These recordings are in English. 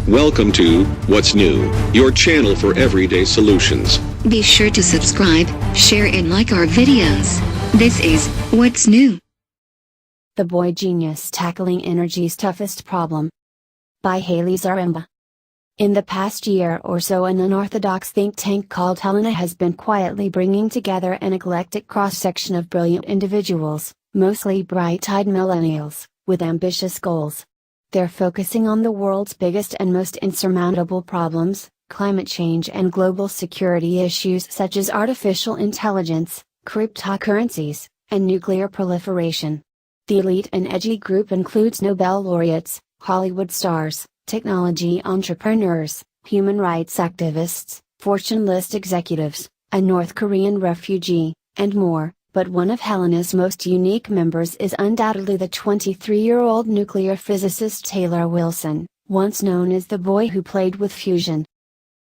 Welcome to What's New, your channel for everyday solutions. Be sure to subscribe, share and like our videos. This is What's New. The Boy Genius Tackling Energy's Toughest Problem by Haley Zaremba. In the past year or so, an unorthodox think tank called Helena has been quietly bringing together an eclectic cross-section of brilliant individuals, mostly bright-eyed millennials, with ambitious goals. They're focusing on the world's biggest and most insurmountable problems: climate change and global security issues such as artificial intelligence, cryptocurrencies, and nuclear proliferation. The elite and edgy group includes Nobel laureates, Hollywood stars, technology entrepreneurs, human rights activists, Fortune list executives, a North Korean refugee, and more. But one of Helena's most unique members is undoubtedly the 23-year-old nuclear physicist Taylor Wilson, once known as the boy who played with fusion.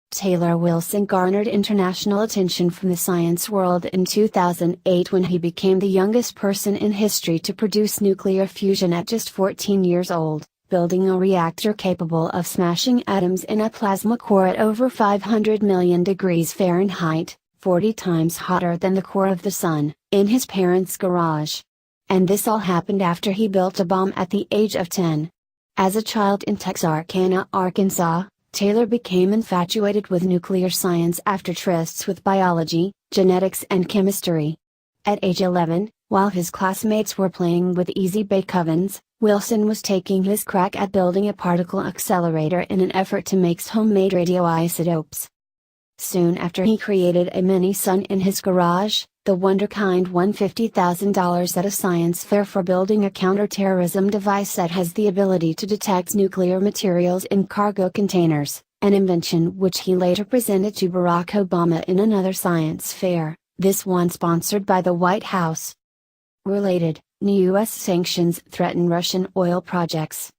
Taylor Wilson garnered international attention from the science world in 2008 when he became the youngest person in history to produce nuclear fusion at just 14 years old, building a reactor capable of smashing atoms in a plasma core at over 500 million degrees Fahrenheit, 40 times hotter than the core of the sun, in his parents' garage. And this all happened after he built a bomb at the age of 10. As a child in Texarkana, Arkansas, Taylor became infatuated with nuclear science after trysts with biology, genetics and chemistry. At age 11, while his classmates were playing with easy bake ovens, Wilson was taking his crack at building a particle accelerator in an effort to make homemade radioisotopes. Soon after, he created a mini-sun in his garage. The wonderkind won $50,000 at a science fair for building a counterterrorism device that has the ability to detect nuclear materials in cargo containers, an invention which he later presented to Barack Obama in another science fair, this one sponsored by the White House. Related, new U.S. sanctions threaten Russian oil projects.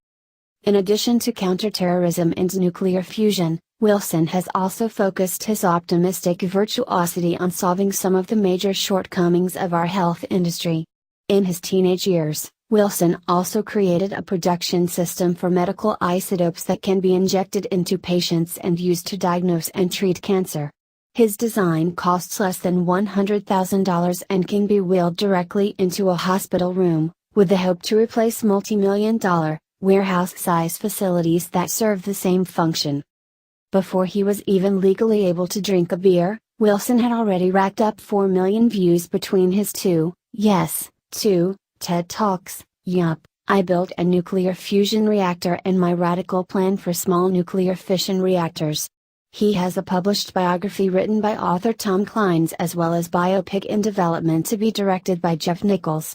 In addition to counterterrorism and nuclear fusion, Wilson has also focused his optimistic virtuosity on solving some of the major shortcomings of our health industry. In his teenage years, Wilson also created a production system for medical isotopes that can be injected into patients and used to diagnose and treat cancer. His design costs less than $100,000 and can be wheeled directly into a hospital room, with the hope to replace multi-million-dollar, warehouse-size facilities that serve the same function. Before he was even legally able to drink a beer, Wilson had already racked up 4 million views between his two TED Talks. Yup, I built a nuclear fusion reactor and my radical plan for small nuclear fission reactors. He has a published biography written by author Tom Clines as well as biopic in development to be directed by Jeff Nichols.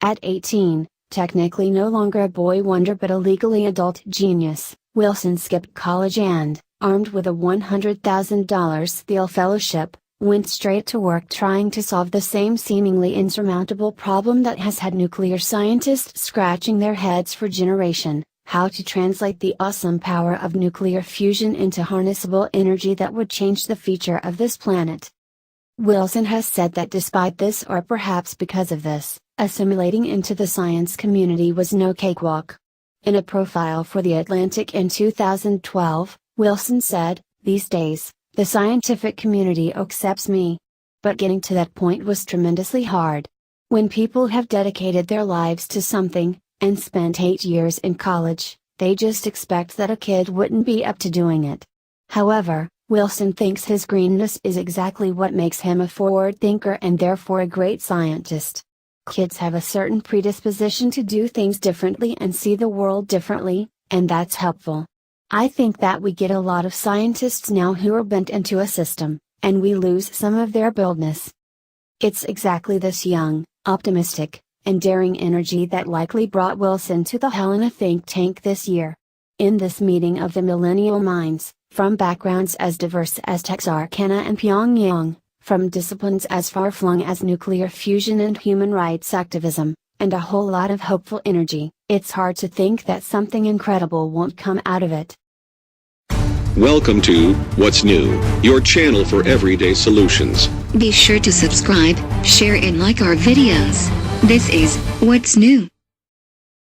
At 18, technically no longer a boy wonder but a legally adult genius, Wilson skipped college and, armed with a $100,000 Thiel Fellowship, went straight to work trying to solve the same seemingly insurmountable problem that has had nuclear scientists scratching their heads for generations: how to translate the awesome power of nuclear fusion into harnessable energy that would change the future of this planet. Wilson has said that despite this, or perhaps because of this, assimilating into the science community was no cakewalk. In a profile for The Atlantic in 2012, Wilson said, "These days, the scientific community accepts me. But getting to that point was tremendously hard. When people have dedicated their lives to something, and spent 8 years in college, they just expect that a kid wouldn't be up to doing it." However, Wilson thinks his greenness is exactly what makes him a forward thinker and therefore a great scientist. Kids have a certain predisposition to do things differently and see the world differently, and that's helpful. I think that we get a lot of scientists now who are bent into a system, and we lose some of their boldness. It's exactly this young, optimistic, and daring energy that likely brought Wilson to the Helena think tank this year. In this meeting of the millennial minds, from backgrounds as diverse as Texarkana and Pyongyang, from disciplines as far-flung as nuclear fusion and human rights activism, and a whole lot of hopeful energy, it's hard to think that something incredible won't come out of it. Welcome to What's New, your channel for everyday solutions. Be sure to subscribe, share and like our videos. This is What's New.